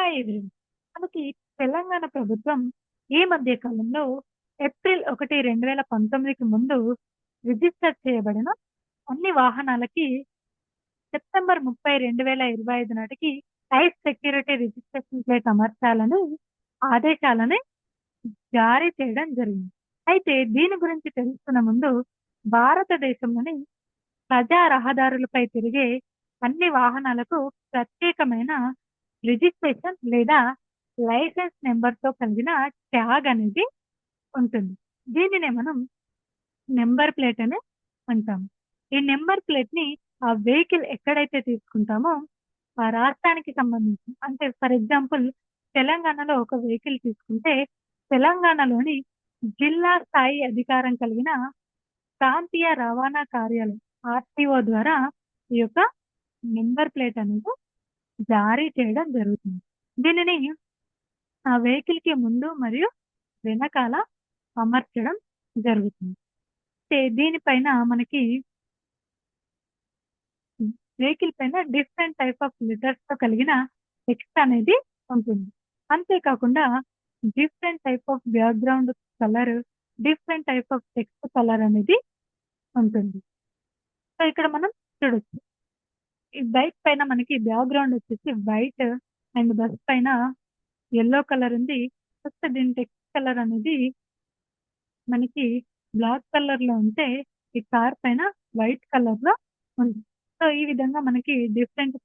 Hi everyone. మనకి తెలంగాణ ప్రభుత్వం ఈ మధ్య కాలంలో ఏప్రిల్ 1, 2019కి ముందు రిజిస్టర్ చేయబడిన అన్ని వాహనాలకి సెప్టెంబర్ 30, 2025 నాటికి టైప్ సెక్యూరిటీ రిజిస్ట్రేషన్ ప్లేట్ అమర్చాలని ఆదేశాలని జారీ చేయడం జరిగింది. అయితే దీని గురించి తెలుసుకునే ముందు భారతదేశంలోని ప్రజా రహదారులపై తిరిగే అన్ని వాహనాలకు ప్రత్యేకమైన రిజిస్ట్రేషన్ లేదా లైసెన్స్ నెంబర్‌తో కలిగిన ట్యాగ్ అనేది ఉంటుంది. దీనినే మనం నంబర్ ప్లేట్ అని అంటాము. ఈ నంబర్ ప్లేట్‌ని ఆ వెహికల్ ఎక్కడైతే తీసుకుంటామో ఆ రాష్ట్రానికి సంబంధించి అంటే ఫర్ ఎగ్జాంపుల్ తెలంగాణలో ఒక వెహికల్ తీసుకుంటే తెలంగాణలోని జిల్లా స్థాయి అధికారం కలిగిన ప్రాంతీయ రవాణా కార్యాలయం ఆర్‌టీఓ ద్వారా ఈ యొక్క నంబర్ ప్లేట్ అనేది జారీ చేయడం జరుగుతుంది. దీనిని ఆ వెహికల్‌కి ముందు మరియు వెనకాల అమర్చడం జరుగుతుంది. అయితే దీనిపైన మనకి వెహికల్ పైన డిఫరెంట్ టైప్ ఆఫ్ లెటర్స్‌తో కలిగిన టెక్స్ట్ అనేది ఉంటుంది. అంతేకాకుండా different type of background colour, different type of text colour అనేది ఉంటుంది. సో, ఇక్కడ మనం చూడొచ్చు. ఈ బైక్ పైన మనకి బ్యాక్‌గ్రౌండ్ వచ్చేసి వైట్ అండ్ బస్ పైన యెల్లో కలర్ ఉంది. ఫస్ట్ దీని టెక్స్ట్ కలర్ అనేది మనకి బ్లాక్ కలర్‌లో ఉంటే, ఈ కార్ పైన వైట్ కలర్‌లో ఉంది. సో, ఈ విధంగా మనకి different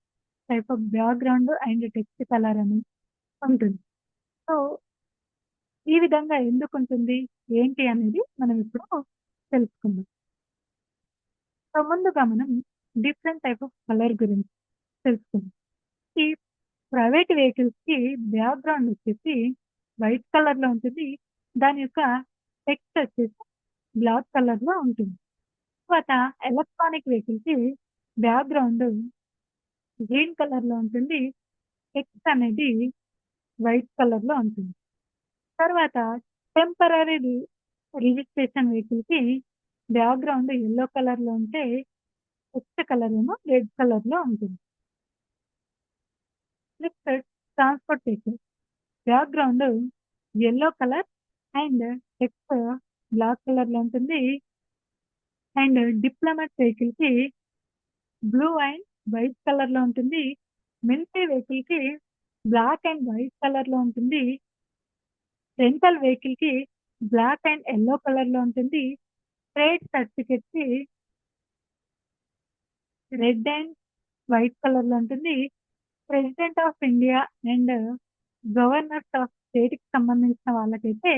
type of background and text colour అనేది ఉంటుంది. సో, ఈ విధంగా ఎందుకుంటుంది? ఏంటి అనేది మనం ఇప్పుడు తెలుసుకుందాం. సో, ముందుగా మనం డిఫరెంట్ టైప్ ఆఫ్ కలర్ గురించి తెలుసుకుందాం. ఈ ప్రైవేట్ వెహికల్స్‌కి బ్యాక్‌గ్రౌండ్ వచ్చేసి వైట్ కలర్‌లో ఉంటుంది. దాని యొక్క టెక్స్ట్ వచ్చేసి బ్లాక్ కలర్‌లో ఉంటుంది. తర్వాత ఎలక్ట్రానిక్ వెహికల్‌కి బ్యాక్‌గ్రౌండ్ గ్రీన్ కలర్‌లో ఉంటుంది. టెక్స్ట్ అనేది వైట్ కలర్‌లో ఉంటుంది. తర్వాత టెంపరరీ రిజిస్ట్రేషన్ వెహికల్‌కి బ్యాక్‌గ్రౌండ్ యెల్లో కలర్‌లో ఉంటే, టెక్స్ట్ కలర్ ఏమో రెడ్ కలర్‌లో ఉంటుంది. Next transport vehicle background yellow colour and text black కలర్‌లో ఉంటుంది. అండ్ డిప్లొమాట్ వెహికల్‌కి బ్లూ అండ్ వైట్ కలర్‌లో ఉంటుంది. మిలిటరీ వెహికల్‌కి బ్లాక్ అండ్ వైట్ కలర్‌లో ఉంటుంది. రెంటల్ వెహికల్‌కి బ్లాక్ అండ్ యెల్లో కలర్‌లో ఉంటుంది. ట్రేడ్ సర్టిఫికేట్‌కి రెడ్ అండ్ వైట్ కలర్‌లో ఉంటుంది. President of India and governors of స్టేట్‌కి సంబంధించిన వాళ్ళకైతే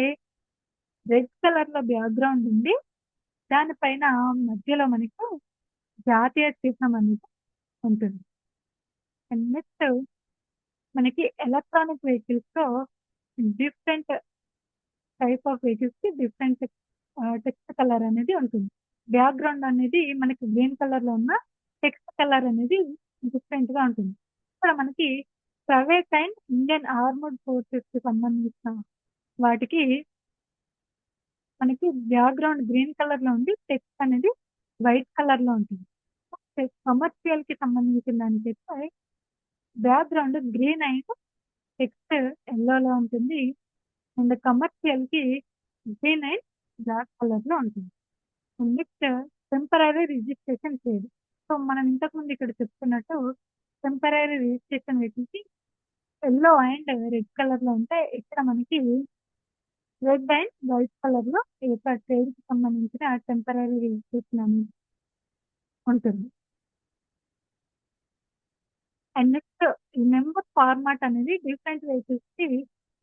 రెడ్ కలర్‌లో బ్యాక్‌గ్రౌండ్ ఉండి, దానిపైన మధ్యలో మనకు జాతీయ చిహ్నం అనేది ఉంటుంది. అండ్ నెక్స్ట్ మనకి ఎలక్ట్రానిక్ వెహికల్స్‌లో డిఫరెంట్ టైప్ ఆఫ్ వెహికల్స్‌కి డిఫరెంట్ టెక్స్ట్ కలర్ అనేది ఉంటుంది. బ్యాక్‌గ్రౌండ్ అనేది మనకి గ్రీన్ కలర్‌లో ఉన్న టెక్స్ట్ కలర్ అనేది డిఫరెంట్‌గా ఉంటుంది. ఇక్కడ మనకి ప్రైవేట్ అండ్ ఇండియన్ ఆర్మ్డ్ ఫోర్సెస్‌కి సంబంధించిన వాటికి మనకి బ్యాక్‌గ్రౌండ్ గ్రీన్ కలర్‌లో ఉండి టెక్స్ట్ అనేది వైట్ కలర్‌లో ఉంటుంది. కమర్షియల్‌కి సంబంధించిన దానికైతే బ్యాక్‌గ్రౌండ్ గ్రీన్ అండ్ టెక్స్ట్ యెల్లోలో ఉంటుంది. అండ్ కమర్షియల్‌కి గ్రీన్ అండ్ బ్లాక్ కలర్‌లో ఉంటుంది. నెక్స్ట్ టెంపరరీ రిజిస్ట్రేషన్ చేయడం. సో, మనం ఇంతకుముందు ఇక్కడ చెప్పుకున్నట్టు టెంపరరీ రిజిస్ట్రేషన్ వెహికల్‌కి యెల్లో అండ్ రెడ్ కలర్‌లో ఉంటాయి. ఇక్కడ మనకి రెడ్ అండ్ వైట్ కలర్‌లో ఈ యొక్క ట్రైన్‌కి సంబంధించిన టెంపరరీ రిజిస్ట్రేషన్ అనేది ఉంటుంది. అండ్ నెక్స్ట్ ఈ నంబర్ ఫార్మాట్ అనేది డిఫరెంట్ వెహికల్స్‌కి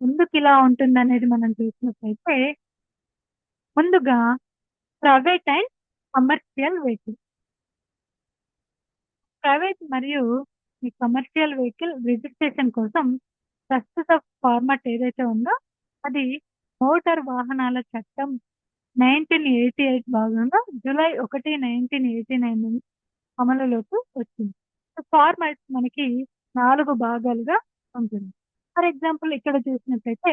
ఎందుకిలా ఉంటుందనేది మనం చూసినట్లయితే, ముందుగా private and commercial vehicle. Private మరియు ఈ కమర్షియల్ వెహికల్ రిజిస్ట్రేషన్ కోసం ప్రస్తుత ఫార్మాట్ ఏదైతే ఉందో అది మోటార్ వాహనాల చట్టం 1988 భాగంగా జూలై 1, 1989 అమలులోకి వచ్చింది. ఫార్మాట్ మనకి 4 భాగాలుగా ఉంటుంది. ఫర్ ఎగ్జాంపుల్ ఇక్కడ చూసినట్లయితే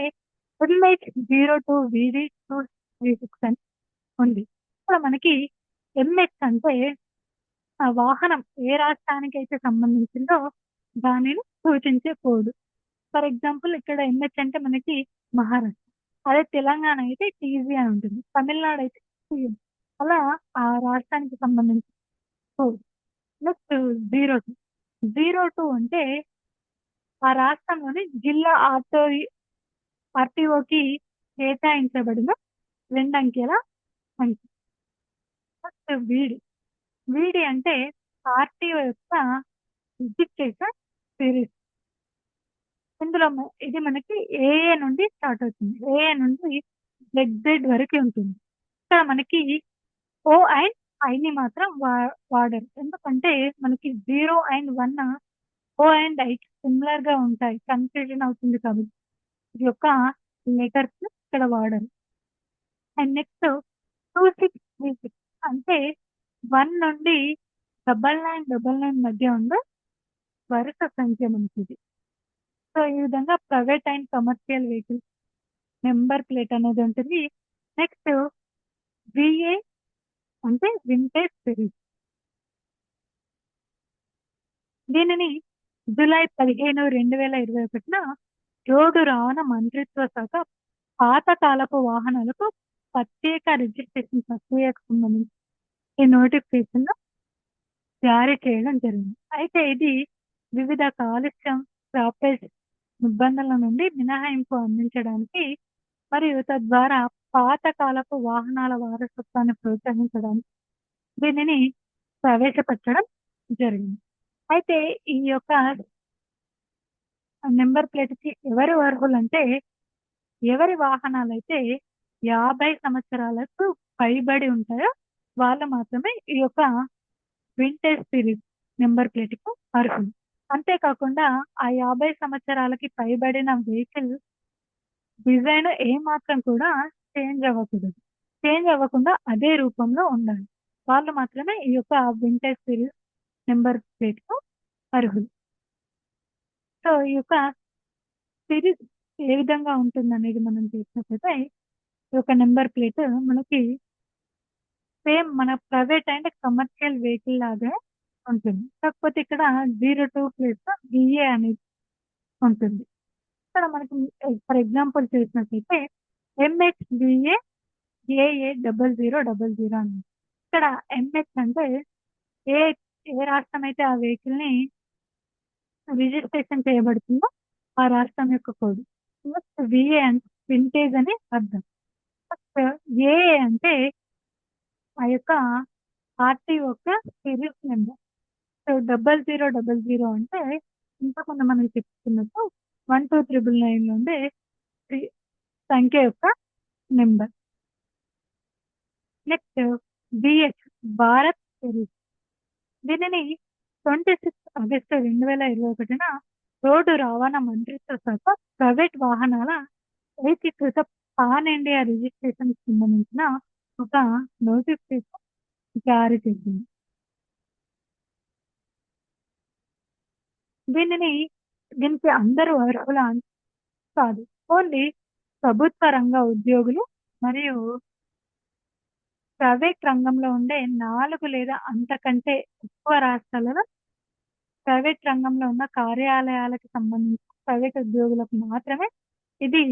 MH02 VD 236 అని ఉంది. ఇక్కడ మనకి ఎంఎక్స్ అంటే ఆ వాహనం ఏ రాష్ట్రానికైతే సంబంధించిందో దానిని సూచించే కోడ్. ఫర్ ఎగ్జాంపుల్ ఇక్కడ ఎంహెచ్ అంటే మనకి మహారాష్ట్ర. అదే తెలంగాణ అయితే టీజీ అని ఉంటుంది. తమిళనాడు అయితే టీఎం. అలా ఆ రాష్ట్రానికి సంబంధించి కోడ్. నెక్స్ట్ 02. 02 అంటే ఆ రాష్ట్రంలోని జిల్లా ఆర్టీఓకి కేటాయించబడిన 2 అంకెల సంఖ్య. నెక్స్ట్ వీడి. వీడి అంటే ఆర్టీఓ యొక్క రిజిస్ట్రేషన్ సిరీస్. ఇందులో ఇది మనకి ఏఏ నుండి స్టార్ట్ అవుతుంది. ఏఏ నుండి జెడ్ వరకు ఉంటుంది. ఇక్కడ మనకి ఓ అండ్ ఐని మాత్రం వాడరు. ఎందుకంటే మనకి 0 అండ్ 1 ఓ అండ్ ఐకి సిమిలర్ గా ఉంటాయి. కన్‌ఫ్యూజన్ అవుతుంది కాబట్టి ఇది యొక్క లెటర్స్ ఇక్కడ వాడరు. అండ్ నెక్స్ట్ 2636 అంటే 1 నుండి 9999 మధ్య ఉండే వరుస సంఖ్య మనకిది. సో, ఈ విధంగా private and commercial vehicles number plate అనేది ఉంటుంది. నెక్స్ట్ వీఏ అంటే వింటేజ్ సిరీస్. దీనిని జూలై 15, 2021న రోడ్డు రవాణా మంత్రిత్వ శాఖ పాత కాలపు వాహనాలకు ప్రత్యేక రిజిస్ట్రేషన్ ప్రక్రియకు సంబంధించి ఈ నోటిఫికేషన్‌ను జారీ చేయడం జరిగింది. అయితే ఇది వివిధ కాలుష్యం, స్క్రాపేజ్ నిబంధనల నుండి మినహాయింపు అందించడానికి మరియు తద్వారా పాత కాలపు వాహనాల వారసత్వాన్ని ప్రోత్సహించడానికి దీనిని ప్రవేశపెట్టడం జరిగింది. అయితే ఈ యొక్క నంబర్ ప్లేట్‌కి ఎవరు అర్హులంటే, ఎవరి వాహనాలైతే 50 సంవత్సరాలకు పైబడి ఉంటాయో వాళ్ళు మాత్రమే ఈ యొక్క వింటేజ్ సిరీస్ నంబర్ ప్లేట్‌కు అర్హులు. అంతేకాకుండా ఆ 50 సంవత్సరాలకి పైబడిన వెహికల్ డిజైన్ ఏమాత్రం కూడా చేంజ్ అవ్వకూడదు. చేంజ్ అవ్వకుండా అదే రూపంలో ఉండాలి. వాళ్ళు మాత్రమే ఈ యొక్క వింటేజ్ సిరీస్ నంబర్ ప్లేట్‌కు అర్హులు. సో, ఈ యొక్క సిరీస్ ఏ విధంగా ఉంటుందనేది మనం చూసినట్లయితే, ఈ యొక్క నంబర్ ప్లేట్ మనకి సేమ్ మన ప్రైవేట్ అండ్ కమర్షియల్ వెహికల్ లాగా ఉంటుంది. కాకపోతే ఇక్కడ 02 ప్లేస్‌లో వీఏ అనేది ఉంటుంది. ఇక్కడ మనకి ఫర్ ఎగ్జాంపుల్ చూసినట్లయితే ఎంహెచ్‌బీఏ ఏఏ 0000 అని. ఇక్కడ ఎంహెచ్ అంటే ఏ ఏ రాష్ట్రం అయితే ఆ వెహికల్‌ని రిజిస్ట్రేషన్ చేయబడుతుందో ఆ రాష్ట్రం యొక్క కోడ్. నెక్స్ట్ వీఏ అంటే వింటేజ్ అని అర్థం. నెక్స్ట్ ఏఏ అంటే ఆ యొక్క ఆర్‌టీఓ యొక్క సీరీస్ నెంబర్. సో, 0000 అంటే ఇంతకుముందు మనం చెప్పుకున్నట్టు 12,999 నుండి రి సంఖ్య యొక్క number. Next BH Bharat series. దీనిని 26 ఆగస్టు 2021న రోడ్డు రవాణా మంత్రిత్వ శాఖ ప్రైవేట్ వాహనాల ఏకీకృత పాన్ ఇండియా రిజిస్ట్రేషన్‌కి సంబంధించిన ఒక నోటిఫికేషన్ జారీ చేసింది. దీనికి అందరూ అర్హులా అంటే కాదు. ఓన్లీ ప్రభుత్వ రంగ ఉద్యోగులు మరియు ప్రైవేట్ రంగంలో ఉండే 4 లేదా అంతకంటే ఎక్కువ రాష్ట్రాలలో ప్రైవేట్ రంగంలో ఉన్న కార్యాలయాలకు సంబంధించి ప్రైవేట్ ఉద్యోగులకు మాత్రమే ఇది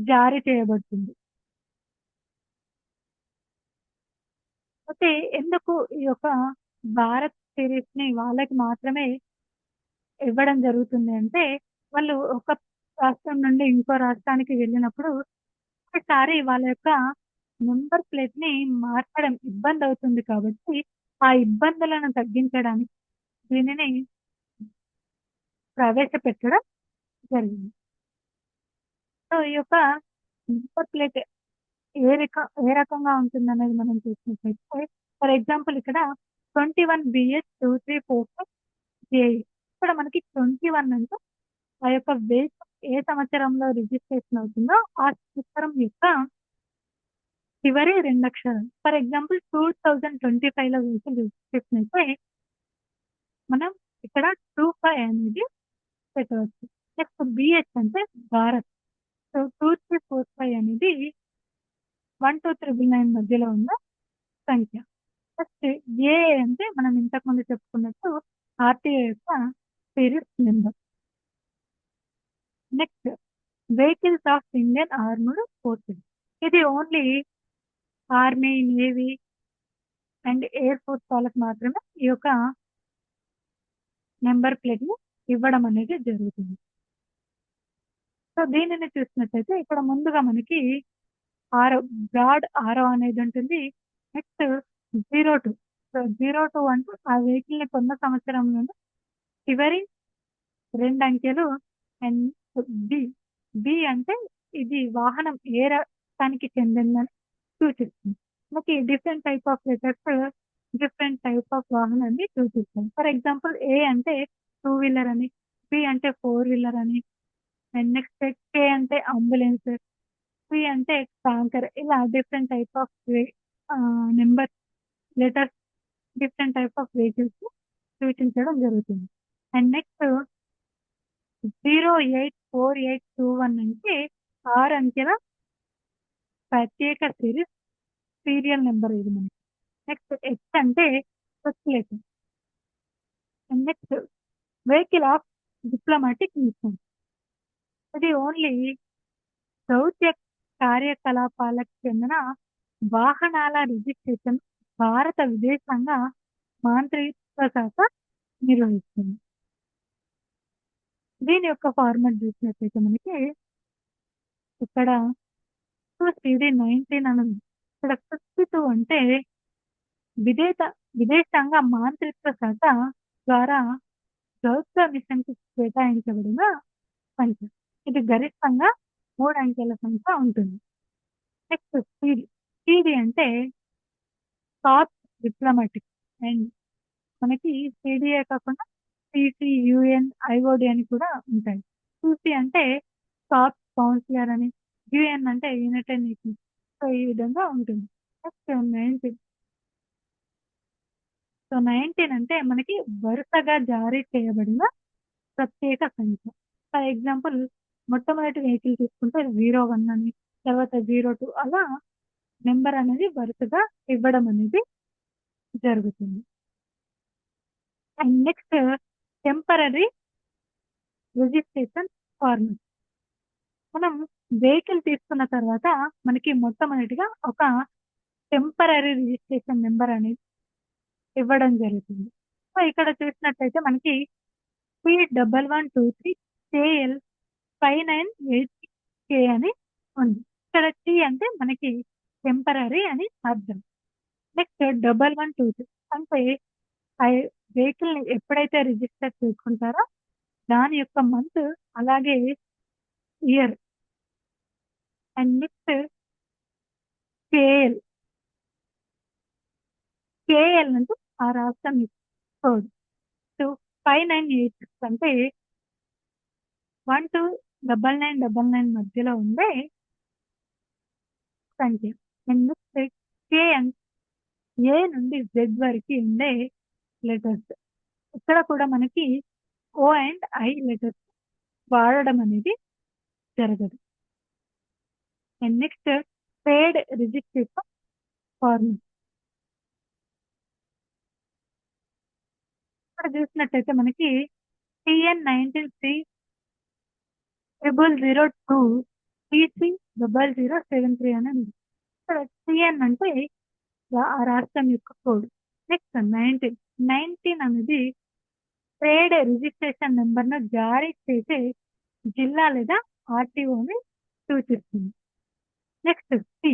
జారీ చేయబడుతుంది. అయితే ఎందుకు ఈ యొక్క భారత్ సిరీస్‌ని వాళ్ళకి మాత్రమే ఇవ్వడం జరుగుతుంది అంటే, వాళ్ళు ఒక రాష్ట్రం నుండి ఇంకో రాష్ట్రానికి వెళ్ళినప్పుడు ప్రతిసారి వాళ్ళ యొక్క నంబర్ ప్లేట్‌ని మార్చడం ఇబ్బందవుతుంది కాబట్టి, ఆ ఇబ్బందులను తగ్గించడానికి దీనిని ప్రవేశపెట్టడం జరిగింది. సో, ఈ యొక్క నంబర్ ప్లేట్ ఏ రకంగా ఉంటుందనేది మనం చూసినట్లయితే, ఫర్ ఎగ్జాంపుల్ ఇక్కడ 21 బిఎస్ 2345 జేఈ. ఇక్కడ మనకి 21 అంటే ఆ యొక్క వెహికల్ ఏ సంవత్సరంలో రిజిస్ట్రేషన్ అవుతుందో, ఆ సంవత్సరం యొక్క చివరి 2 అక్షరాలు. ఫర్ ఎగ్జాంపుల్ 2025లో వెహికల్ రిజిస్ట్రేషన్ అయితే, మనం ఇక్కడ 25 అనేది పెట్టవచ్చు. నెక్స్ట్ బీహెచ్ అంటే భారత్. సో, 2345 అనేది 12,999 మధ్యలో ఉన్న సంఖ్య. నెక్స్ట్ ఏఏ అంటే మనం ఇంతకుముందు చెప్పుకున్నట్టు ఆర్‌టీఓ యొక్క series number. Next vehicles of Indian armed forces. ఇది only army, navy and air force వాళ్ళకి మాత్రమే ఈ యొక్క నెంబర్ ప్లేట్ ని ఇవ్వడం అనేది జరుగుతుంది. సో దీనిని చూసినట్టయితే ఇక్కడ ముందుగా మనకి ఆరో బ్రాడ్ ఆరో అనేది ఉంటుంది. నెక్స్ట్ 02. సో 02 అంటే ఆ వెహికల్ ని కొన్న సంవత్సరంలోనే చివరి 2 అంకెలు. అండ్ బి బి అంటే ఇది వాహనం ఏ రకానికి చెందిందని సూచిస్తుంది. మనకి different type of letters different type of వాహనాన్ని సూచిస్తాయి. ఫర్ ఎగ్జాంపుల్ ఏ అంటే 2 వీలర్ అని, బి అంటే 4 వీలర్ అని, అండ్ నెక్స్ట్ కే అంటే అంబులెన్స్, సి అంటే ట్యాంకర్. ఇలా different type of number letters different type of vehicles సూచించడం జరుగుతుంది. అండ్ నెక్స్ట్ 084821 అంటే 6 అంకెల ప్రత్యేక సిరీస్ సీరియల్ నెంబర్ ఇది మనకి. నెక్స్ట్ హెచ్ అంటే speculation. And next vehicle of diplomatic mission. ఇది ఓన్లీ దౌత్య కార్యకలాపాలకు చెందిన వాహనాల రిజిస్ట్రేషన్ భారత విదేశాంగ మంత్రిత్వ శాఖ నిర్వహిస్తుంది. దీని యొక్క ఫార్మాట్ చూసినట్లయితే మనకి ఇక్కడ CD19 అని ఉంది. ఇక్కడ 52 అంటే విదేశ విదేశాంగ మంత్రిత్వ శాఖ ద్వారా దౌత్య మిషన్ కి కేటాయించబడిన సంఖ్య. ఇది గరిష్టంగా 3 అంకెల సంఖ్య ఉంటుంది. నెక్స్ట్ సిడి అంటే టాప్ డిప్లొమాటిక్. అండ్ మనకి సిడిఏ కాకుండా సిసి, యుఎన్, ఐఓడి అని కూడా ఉంటాయి. సిసి అంటే టాప్ కౌన్సిలర్ అని, యుఎన్ అంటే యునైటెడ్ నేషన్స్. సో ఈ విధంగా ఉంటుంది. నెక్స్ట్ 19. సో 19 అంటే మనకి వరుసగా జారీ చేయబడిన ప్రత్యేక సంఖ్య. ఫర్ ఎగ్జాంపుల్ మొట్టమొదటి వెహికల్ తీసుకుంటే 01 అని, తర్వాత 02 అలా నెంబర్ అనేది వరుసగా ఇవ్వడం అనేది జరుగుతుంది. And next temporary registration format. మనం వెహికల్ తీసుకున్న తర్వాత మనకి మొట్టమొదటిగా ఒక టెంపరరీ రిజిస్ట్రేషన్ నెంబర్ అనేది ఇవ్వడం జరుగుతుంది. సో ఇక్కడ చూసినట్లయితే మనకి P1123 KL 598K అని ఉంది. ఇక్కడ టీ అంటే మనకి టెంపరరీ అని అర్థం. నెక్స్ట్ 1122 అంటే ఆ వెహికల్ ని ఎప్పుడైతే రిజిస్టర్ చేసుకుంటారో దాని యొక్క మంత్ అలాగే year. And next KL. KL అంటే ఆ రాష్ట్రం కోడ్. సో 5986 అంటే 129999 మధ్యలో ఉండే సంఖ్య. అండ్ నెక్స్ట్ కేఎన్ ఏ నుండి జెడ్ వరకు ఉండే లెటర్స్. ఇక్కడ కూడా మనకి ఓ అండ్ ఐ లెటర్స్ వాడడం అనేది జరగదు. And next paid registration format. ఇక్కడ చూసినట్టయితే మనకి TN19C 002 TC 0073 అని ఉంది. ఇక్కడ TN అంటే ఆ రాష్ట్రం యొక్క కోడ్. నెక్స్ట్ 19 అనేది ట్రేడ్ రిజిస్ట్రేషన్ నెంబర్ ను జారీ చేసే జిల్లా లేదా ఆర్టీఓని సూచిస్తుంది. నెక్స్ట్ సి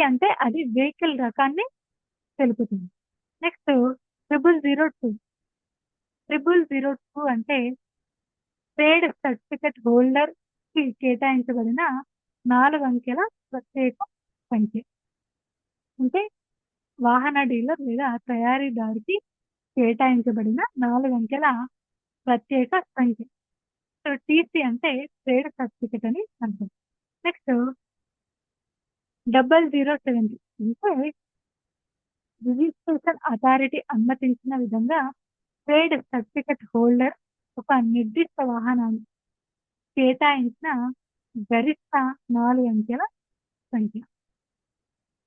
అంటే అది వెహికల్ రకాన్ని తెలుపుతుంది. నెక్స్ట్ 0002 అంటే ట్రేడ్ సర్టిఫికెట్ హోల్డర్ కి కేటాయించబడిన 4 అంకెల ప్రత్యేక సంఖ్య. అంటే వాహన డీలర్ లేదా తయారీదారికి కేటాయించబడిన 4 అంకెల ప్రత్యేక సంఖ్య. సో టీసీ అంటే ట్రేడ్ సర్టిఫికెట్ అని అర్థం. నెక్స్ట్ 0070 అంటే రిజిస్ట్రేషన్ అథారిటీ అనుమతించిన విధంగా ట్రేడ్ సర్టిఫికెట్ హోల్డర్ ఒక నిర్దిష్ట వాహనాన్ని కేటాయించిన గరిష్ట 4 అంకెల సంఖ్య.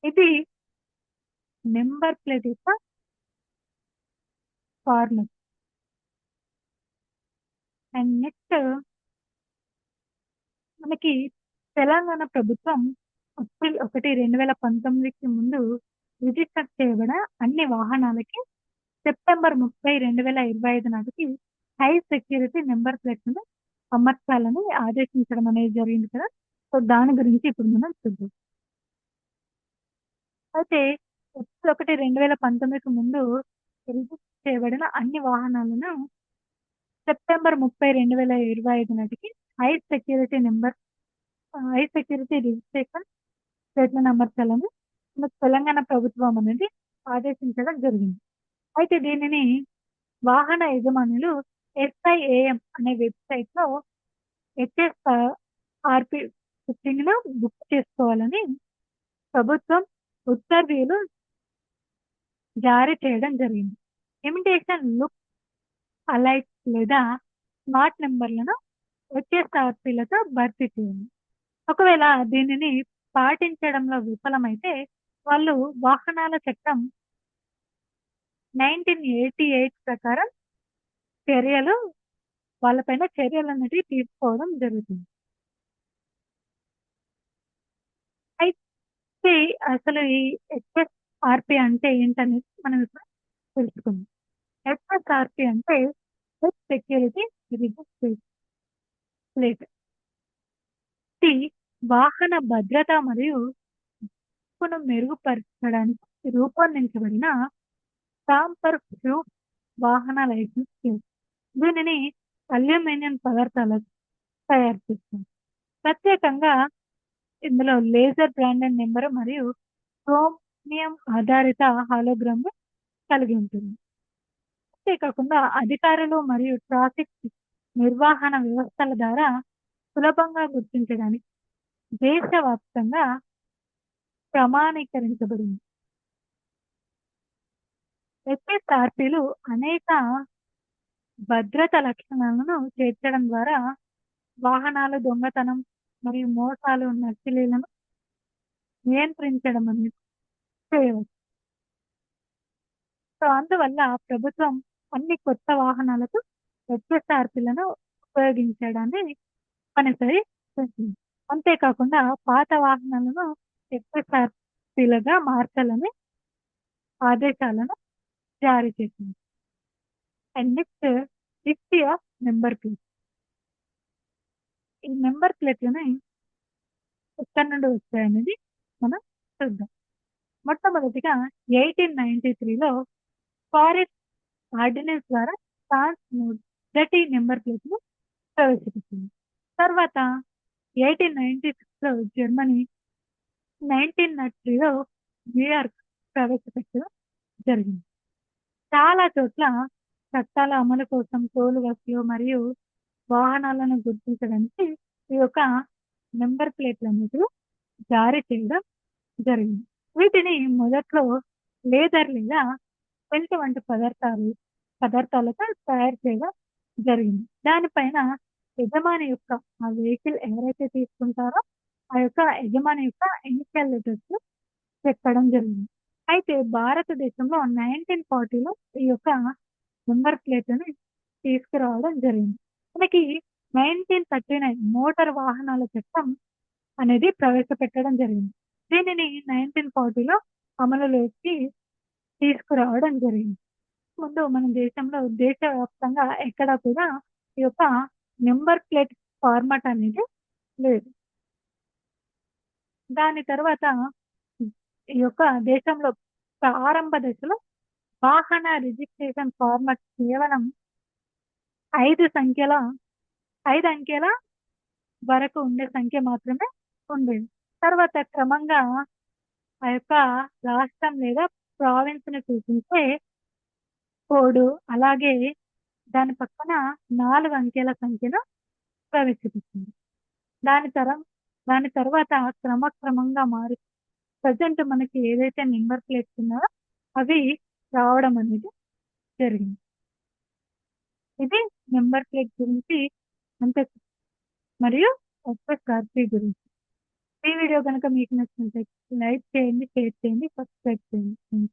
ఇది నెంబర్ ప్లేట్ యొక్క ఫార్మట్. అండ్ నెక్స్ట్ మనకి తెలంగాణ ప్రభుత్వం ఏప్రిల్ 1, 2019కి ముందు రిజిస్టర్ చేయబడిన అన్ని వాహనాలకి సెప్టెంబర్ 30, 2025 నాటికి హై సెక్యూరిటీ నంబర్ ప్లేట్‌లను అమర్చాలని ఆదేశించడం అనేది జరిగింది కదా! సో, దాని గురించి ఇప్పుడు మనం చూద్దాం. అయితే ఏప్రిల్ 1, 2019కి ముందు రిజిస్టర్ చేయబడిన అన్ని వాహనాలను సెప్టెంబర్ 30, 2025 నాటికి high security number high security registration ప్లేట్‌లను అమర్చాలని మన తెలంగాణ ప్రభుత్వం అనేది ఆదేశించడం జరిగింది. అయితే దీనిని వాహన యజమానులు ఎస్ఐఏఎం అనే వెబ్‌సైట్‌లో హెచ్ఎస్ఆర్‌పి బుకింగ్‌ను బుక్ చేసుకోవాలని ప్రభుత్వం ఉత్తర్వులు జారీ చేయడం జరిగింది. ఇమిటేషన్ లుక్ అలైక్ లేదా స్మార్ట్ నంబర్‌లను హెచ్ఎస్ఆర్‌పిలతో భర్తీ చేయండి. ఒకవేళ దీనిని పాటించడంలో విఫలమైతే వాళ్ళు వాహనాల చట్టం 1988 ప్రకారం చర్యలు వాళ్ళపైన చర్యలనేటివి తీసుకోవడం జరుగుతుంది. అయితే అసలు ఈ హెచ్ఎస్ఆర్‌పి అంటే ఏంటనేది మనం ఇప్పుడు తెలుసుకుందాం. హెచ్ఎస్ఆర్‌పి అంటే హెడ్ సెక్యూరిటీ రిజిస్ట్రేషన్ ప్లేట్. ఇది వాహన భద్రత మరియు రక్షణను మెరుగుపరచడానికి రూపొందించబడిన టాంపర్ ప్రూఫ్ వాహన లైసెన్స్ ప్లేట్. దీనిని అల్యూమినియం పదార్థాలతో తయారు చేస్తారు. ప్రత్యేకంగా ఇందులో లేజర్ బ్రాండెడ్ నెంబర్ మరియు క్రోమియం ఆధారిత హాలోగ్రామ్‌ను కలిగి ఉంటుంది. అంతేకాకుండా అధికారులు మరియు ట్రాఫిక్ నిర్వహణ వ్యవస్థల ద్వారా సులభంగా గుర్తించడానికి దేశవ్యాప్తంగా ప్రమాణీకరించబడింది. హెచ్ఎస్ఆర్‌పిలు అనేక భద్రతా లక్షణాలను చేర్చడం ద్వారా వాహనాలు దొంగతనం మరియు మోసాలు, నకిలీలను నియంత్రించడం అనేది చేయవచ్చు. సో, అందువల్ల ప్రభుత్వం అన్ని కొత్త వాహనాలకు హెచ్ఎస్ఆర్‌పిలను ఉపయోగించడాన్ని తప్పనిసరి చేసింది. అంతేకాకుండా పాత వాహనాలను హెచ్ఎస్ఆర్‌పిలుగా మార్చాలని ఆదేశాలను జారీ చేసింది. And next history of number plate. ఈ నంబర్ ప్లేట్‌లని ఎక్కడి నుండి వచ్చాయనేది మనం చూద్దాం. మొట్టమొదటిగా 1893లో ఫారెస్ట్ ఆర్డినెన్స్ ద్వారా ఫ్రాన్స్ మొదటి నంబర్ ప్లేట్‌ను ప్రవేశపెట్టింది. తర్వాత 1896లో జర్మనీ, 1903లో న్యూయార్క్ ప్రవేశపెట్టడం జరిగింది. చాలా చోట్ల చట్టాల అమలు కోసం టోల్ వసూలు మరియు వాహనాలను గుర్తించడానికి ఈ యొక్క నంబర్ ప్లేట్‌లనేటివి జారీ చేయడం జరిగింది. వీటిని మొదట్లో లేదర్ లేదా ఫెల్ట్ వంటి పదార్థాలతో తయారు చేయడం జరిగింది. దానిపైన యజమాని యొక్క ఆ వెహికల్ ఎవరైతే తీసుకుంటారో ఆ యొక్క యజమాని యొక్క ఇనిషియల్ లెటర్స్ చెక్కడం జరిగింది. అయితే భారతదేశంలో 1940లో ఈ యొక్క నంబర్ ప్లేట్‌లని తీసుకురావడం జరిగింది. మనకి 1939 మోటార్ వాహనాల చట్టం అనేది ప్రవేశపెట్టడం జరిగింది. దీనిని 1940లో అమలులోకి తీసుకురావడం జరిగింది. ముందు మన దేశంలో దేశవ్యాప్తంగా ఎక్కడ కూడా ఈ యొక్క నంబర్ ప్లేట్ ఫార్మాట్ అనేది లేదు. దాని తర్వాత ఈ యొక్క దేశంలో ప్రారంభ దశలో వాహన రిజిస్ట్రేషన్ ఫార్మాట్ కేవలం 5 సంఖ్యల 5 అంకెల వరకు ఉండే సంఖ్య మాత్రమే ఉండేది. తర్వాత క్రమంగా ఆ యొక్క రాష్ట్రం లేదా ప్రావిన్స్‌ని సూచించే కోడ్ అలాగే దాని పక్కన 4 అంకెల సంఖ్యను ప్రవేశపెట్టింది. దాని తరం దాని తర్వాత క్రమక్రమంగా మారి ప్రెజెంట్ మనకి ఏదైతే నంబర్ ప్లేట్స్ ఉన్నాయో అవి రావడం అనేది జరిగింది. ఇది నంబర్ ప్లేట్ గురించి అంతే మరియు ఎస్ఎస్ఆర్‌పి గురించి. ఈ వీడియో గనుక మీకు నచ్చినట్లయితే లైక్ చేయండి, షేర్ చేయండి, సబ్స్క్రైబ్ చేయండి.